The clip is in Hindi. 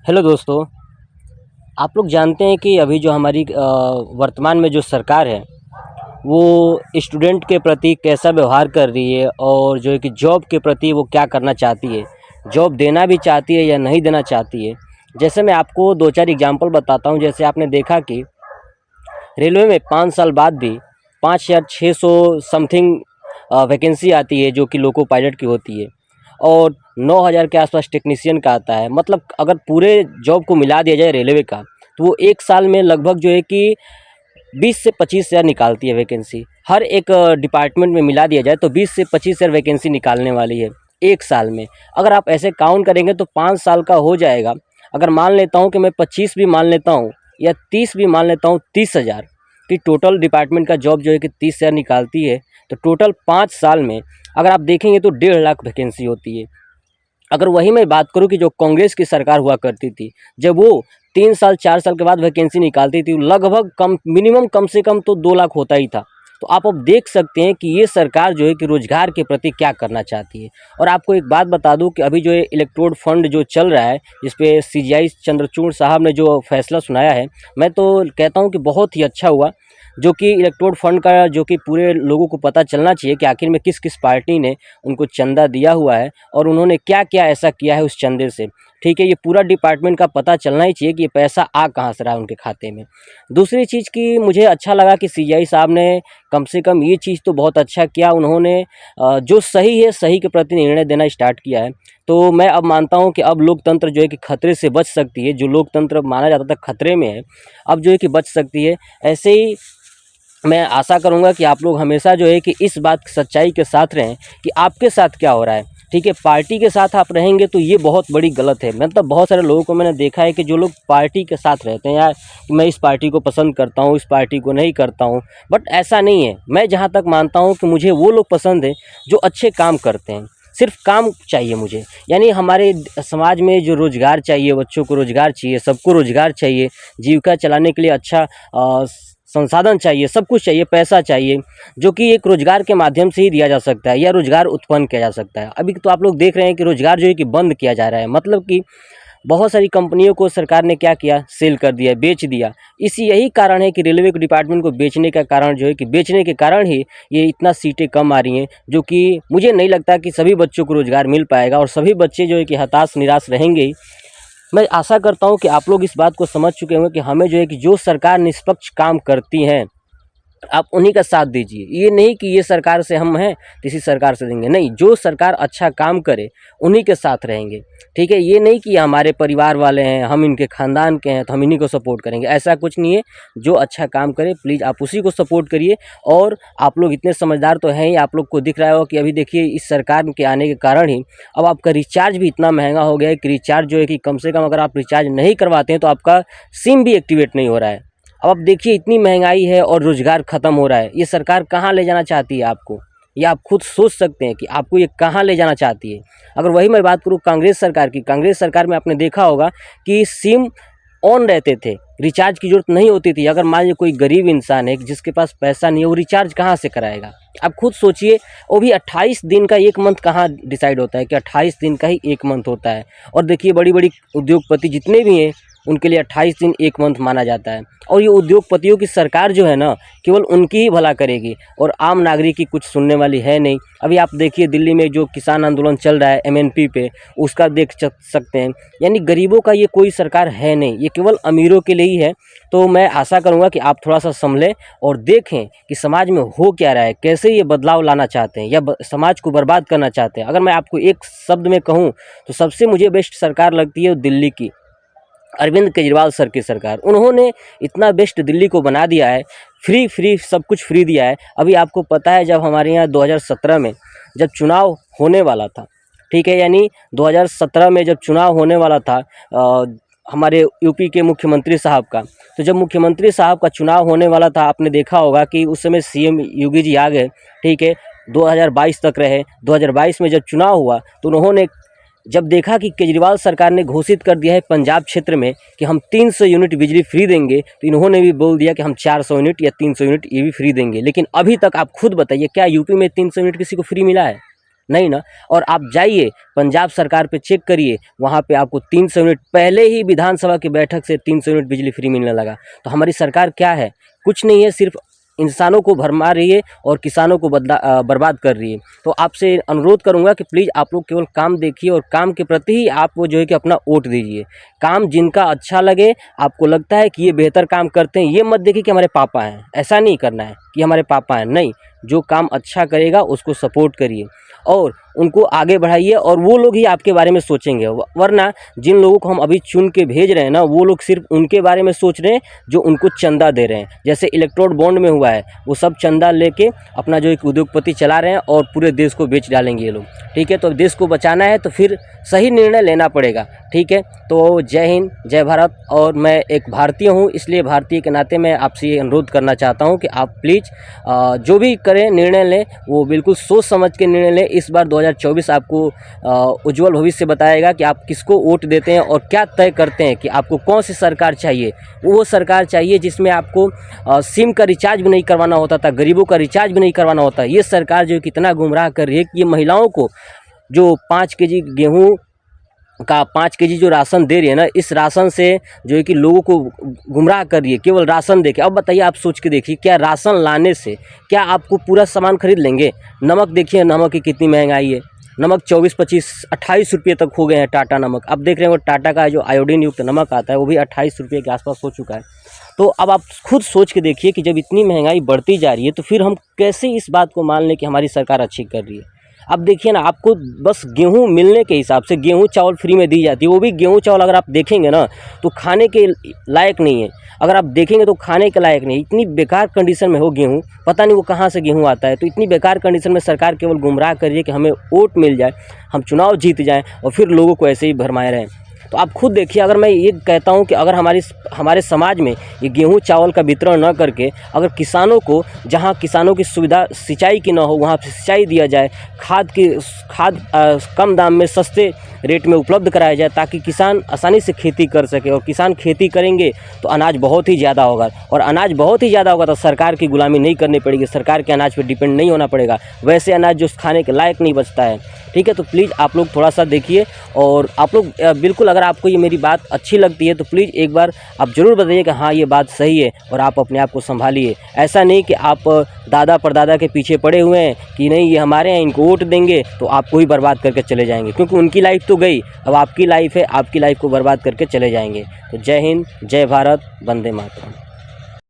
हेलो दोस्तों। आप लोग जानते हैं कि अभी जो हमारी वर्तमान में जो सरकार है वो स्टूडेंट के प्रति कैसा व्यवहार कर रही है और जो है कि जॉब के प्रति वो क्या करना चाहती है, जॉब देना भी चाहती है या नहीं देना चाहती है। जैसे मैं आपको दो चार एग्जांपल बताता हूं। जैसे आपने देखा कि रेलवे में 5 साल बाद भी 5,600 समथिंग वैकेंसी आती है जो कि लोको पायलट की होती है, और 9,000 के आसपास टेक्नीशियन का आता है। मतलब अगर पूरे जॉब को मिला दिया जाए रेलवे का, तो वो एक साल में लगभग जो है कि 20 से 25,000 निकालती है वैकेंसी। हर एक डिपार्टमेंट में मिला दिया जाए तो 20 से 25,000 वैकेंसी निकालने वाली है एक साल में। अगर आप ऐसे काउंट करेंगे तो 5 साल का हो जाएगा। अगर मान लेता हूँ कि मैं 25 भी मान लेता हूँ या 30 भी मान लेता हूँ, 30,000 की टोटल डिपार्टमेंट का जॉब जो है कि 30,000 निकालती है, तो टोटल 5 साल में अगर आप देखेंगे तो 1.5 लाख वैकेंसी होती है। अगर वही मैं बात करूं कि जो कांग्रेस की सरकार हुआ करती थी, जब वो 3 साल 4 साल के बाद वैकेंसी निकालती थी, लगभग कम मिनिमम कम से कम तो 2 लाख होता ही था। तो आप अब देख सकते हैं कि ये सरकार जो है कि रोजगार के प्रति क्या करना चाहती है। और आपको एक बात बता दूं कि अभी जो है इलेक्ट्रोड फंड जो चल रहा है, जिस पे सीजीआई चंद्रचूड़ साहब ने जो फैसला सुनाया है, मैं तो कहता हूं कि बहुत ही अच्छा हुआ। जो कि इलेक्ट्रोड फंड का जो कि पूरे लोगों को पता चलना चाहिए कि आखिर में किस किस पार्टी ने उनको चंदा दिया हुआ है और उन्होंने क्या क्या ऐसा किया है उस चंदे से। ठीक है, ये पूरा डिपार्टमेंट का पता चलना ही चाहिए कि ये पैसा आ कहाँ से रहा है उनके खाते में। दूसरी चीज़ की मुझे अच्छा लगा कि सीजीआई साहब ने कम से कम ये चीज़ तो बहुत अच्छा किया, उन्होंने जो सही है सही के प्रति निर्णय देना स्टार्ट किया है। तो मैं अब मानता हूँ कि अब लोकतंत्र जो है कि खतरे से बच सकती है। जो लोकतंत्र माना जाता था खतरे में है, अब जो है कि बच सकती है। ऐसे ही मैं आशा करूंगा कि आप लोग हमेशा जो है कि इस बात सच्चाई के साथ रहें कि आपके साथ क्या हो रहा है। ठीक है, पार्टी के साथ आप रहेंगे तो ये बहुत बड़ी गलत है। मतलब बहुत सारे लोगों को मैंने देखा है कि जो लोग पार्टी के साथ रहते हैं, यार मैं इस पार्टी को पसंद करता हूँ, इस पार्टी को नहीं करता हूँ, बट ऐसा नहीं है। मैं जहाँ तक मानता हूँ कि मुझे वो लोग पसंद है जो अच्छे काम करते हैं। सिर्फ काम चाहिए मुझे, यानी हमारे समाज में जो रोज़गार चाहिए, बच्चों को रोज़गार चाहिए, सबको रोज़गार चाहिए, जीविका चलाने के लिए अच्छा संसाधन चाहिए, सब कुछ चाहिए, पैसा चाहिए, जो कि एक रोज़गार के माध्यम से ही दिया जा सकता है या रोज़गार उत्पन्न किया जा सकता है। अभी तो आप लोग देख रहे हैं कि रोज़गार जो है कि बंद किया जा रहा है। मतलब कि बहुत सारी कंपनियों को सरकार ने क्या किया, सेल कर दिया, बेच दिया। इसी यही कारण है कि रेलवे के डिपार्टमेंट को बेचने का कारण जो है कि बेचने के कारण ही ये इतना सीटें कम आ रही हैं, जो कि मुझे नहीं लगता कि सभी बच्चों को रोज़गार मिल पाएगा और सभी बच्चे जो है कि हताश निराश रहेंगे ही। मैं आशा करता हूँ कि आप लोग इस बात को समझ चुके होंगे कि हमें जो है कि जो सरकार निष्पक्ष काम करती हैं, आप उन्हीं का साथ दीजिए। ये नहीं कि ये सरकार से हम हैं तो इसी सरकार से देंगे, नहीं, जो सरकार अच्छा काम करे उन्हीं के साथ रहेंगे। ठीक है, ये नहीं कि हमारे परिवार वाले हैं, हम इनके ख़ानदान के हैं तो हम इन्हीं को सपोर्ट करेंगे, ऐसा कुछ नहीं है। जो अच्छा काम करे प्लीज़ आप उसी को सपोर्ट करिए। और आप लोग इतने समझदार तो हैं ही, आप लोग को दिख रहा होगा कि अभी देखिए इस सरकार के आने के कारण ही अब आपका रिचार्ज भी इतना महंगा हो गया है कि रिचार्ज जो है कि कम से कम अगर आप रिचार्ज नहीं करवाते हैं तो आपका सिम भी एक्टिवेट नहीं हो रहा है। अब आप देखिए इतनी महंगाई है और रोज़गार ख़त्म हो रहा है, ये सरकार कहाँ ले जाना चाहती है आपको, ये आप खुद सोच सकते हैं कि आपको ये कहाँ ले जाना चाहती है। अगर वही मैं बात करूँ कांग्रेस सरकार की, कांग्रेस सरकार में आपने देखा होगा कि सिम ऑन रहते थे, रिचार्ज की ज़रूरत नहीं होती थी। अगर मान लीजिए कोई गरीब इंसान है जिसके पास पैसा नहीं है, वो रिचार्ज कहाँ से कराएगा? आप खुद सोचिए। वो भी 28 दिन का एक मंथ कहाँ डिसाइड होता है कि 28 दिन का ही एक मंथ होता है। और देखिए बड़ी बड़ी उद्योगपति जितने भी हैं उनके लिए 28 दिन एक मंथ माना जाता है। और ये उद्योगपतियों की सरकार जो है ना, केवल उनकी ही भला करेगी और आम नागरिक की कुछ सुनने वाली है नहीं। अभी आप देखिए दिल्ली में जो किसान आंदोलन चल रहा है एमएनपी पे, उसका देख सकते हैं। यानी गरीबों का ये कोई सरकार है नहीं, ये केवल अमीरों के लिए ही है। तो मैं आशा करूँगा कि आप थोड़ा सा संभलें और देखें कि समाज में हो क्या रहा है, कैसे ये बदलाव लाना चाहते हैं या समाज को बर्बाद करना चाहते हैं। अगर मैं आपको एक शब्द में कहूँ तो सबसे मुझे बेस्ट सरकार लगती है दिल्ली की, अरविंद केजरीवाल सर की सरकार। उन्होंने इतना बेस्ट दिल्ली को बना दिया है, फ्री फ्री सब कुछ फ्री दिया है। अभी आपको पता है जब हमारे यहाँ 2017 में जब चुनाव होने वाला था, ठीक है, यानी 2017 में जब चुनाव होने वाला था हमारे यूपी के मुख्यमंत्री साहब का, तो जब मुख्यमंत्री साहब का चुनाव होने वाला था, आपने देखा होगा कि उस समय सीएम योगी जी आ गए। ठीक है, 2022 तक रहे। 2022 में जब चुनाव हुआ तो उन्होंने जब देखा कि केजरीवाल सरकार ने घोषित कर दिया है पंजाब क्षेत्र में कि हम 300 यूनिट बिजली फ्री देंगे, तो इन्होंने भी बोल दिया कि हम 400 यूनिट या 300 यूनिट ये भी फ्री देंगे। लेकिन अभी तक आप खुद बताइए क्या यूपी में 300 यूनिट किसी को फ्री मिला है? नहीं ना। और आप जाइए पंजाब सरकार पे चेक करिए, वहाँ पे आपको 300 यूनिट पहले ही विधानसभा की बैठक से 300 यूनिट बिजली फ्री मिलने लगा। तो हमारी सरकार क्या है, कुछ नहीं है, सिर्फ इंसानों को भरमा रही है और किसानों को बर्बाद कर रही है। तो आपसे अनुरोध करूंगा कि प्लीज़ आप लोग केवल काम देखिए और काम के प्रति ही आप वो जो है कि अपना वोट दीजिए। काम जिनका अच्छा लगे, आपको लगता है कि ये बेहतर काम करते हैं, ये मत देखिए कि हमारे पापा हैं, ऐसा नहीं करना है कि हमारे पापा हैं, नहीं, जो काम अच्छा करेगा उसको सपोर्ट करिए और उनको आगे बढ़ाइए और वो लोग ही आपके बारे में सोचेंगे। वरना जिन लोगों को हम अभी चुन के भेज रहे हैं ना, वो लोग सिर्फ उनके बारे में सोच रहे हैं जो उनको चंदा दे रहे हैं। जैसे इलेक्ट्रोल बॉन्ड में हुआ है, वो सब चंदा लेके अपना जो एक उद्योगपति चला रहे हैं और पूरे देश को बेच डालेंगे ये लोग। ठीक है, तो देश को बचाना है तो फिर सही निर्णय लेना पड़ेगा। ठीक है, तो जय हिंद, जय भारत। और मैं एक भारतीय हूँ, इसलिए भारतीय के नाते मैं आपसे ये अनुरोध करना चाहता हूँ कि आप प्लीज़ जो भी करें, निर्णय लें, वो बिल्कुल सोच समझ के निर्णय लें। इस बार 2024 आपको उज्जवल भविष्य बताएगा कि आप किसको वोट देते हैं और क्या तय करते हैं कि आपको कौन सी सरकार चाहिए। वो सरकार चाहिए जिसमें आपको सिम का रिचार्ज भी नहीं करवाना होता था, गरीबों का रिचार्ज भी नहीं करवाना होता। ये सरकार जो कितना गुमराह कर रही है कि ये महिलाओं को जो 5 केजी गेहूँ का 5 केजी जो राशन दे रही है ना, इस राशन से जो है कि लोगों को गुमराह कर रही है केवल राशन देके। अब बताइए, आप सोच के देखिए, क्या राशन लाने से क्या आपको पूरा सामान खरीद लेंगे? नमक देखिए, नमक की कितनी महंगाई है। नमक 24, 25, 28 रुपये तक हो गए हैं टाटा नमक। अब देख रहे हैं वो टाटा का जो आयोडीन युक्त नमक आता है वो भी 28 रुपये के आसपास हो चुका है। तो अब आप खुद सोच के देखिए कि जब इतनी महंगाई बढ़ती जा रही है तो फिर हम कैसे इस बात को मान लें कि हमारी सरकार अच्छी कर रही है। अब देखिए ना, आपको बस गेहूँ मिलने के हिसाब से गेहूँ चावल फ्री में दी जाती है, वो भी गेहूँ चावल अगर आप देखेंगे ना तो खाने के लायक नहीं है। अगर आप देखेंगे तो खाने के लायक नहीं, इतनी बेकार कंडीशन में हो गेहूँ, पता नहीं वो कहाँ से गेहूँ आता है। तो इतनी बेकार कंडीशन में सरकार केवल गुमराह कर रही है कि हमें वोट मिल जाए, हम चुनाव जीत जाएँ और फिर लोगों को ऐसे ही भरमाए रहें। तो आप खुद देखिए, अगर मैं ये कहता हूँ कि अगर हमारे समाज में ये गेहूँ चावल का वितरण न करके अगर किसानों को, जहाँ किसानों की सुविधा सिंचाई की ना हो वहाँ पे सिंचाई दिया जाए, खाद कम दाम में सस्ते रेट में उपलब्ध कराया जाए ताकि किसान आसानी से खेती कर सके। और किसान खेती करेंगे तो अनाज बहुत ही ज़्यादा होगा, और अनाज बहुत ही ज़्यादा होगा तो सरकार की गुलामी नहीं करनी पड़ेगी, सरकार के अनाज पर डिपेंड नहीं होना पड़ेगा। वैसे अनाज जो खाने के लायक नहीं बचता है। ठीक है, तो प्लीज़ आप लोग थोड़ा सा देखिए और आप लोग बिल्कुल, अगर आपको ये मेरी बात अच्छी लगती है तो प्लीज़ एक बार आप ज़रूर बताइए कि हाँ ये बात सही है और आप अपने आप को संभालिए। ऐसा नहीं कि आप दादा परदादा के पीछे पड़े हुए हैं कि नहीं ये हमारे हैं, इनको वोट देंगे तो आपको ही बर्बाद करके चले जाएंगे, क्योंकि उनकी लाइफ तो गई, अब आपकी लाइफ है, आपकी लाइफ को बर्बाद करके चले जाएंगे। तो जय हिंद, जय भारत, वंदे मातरम।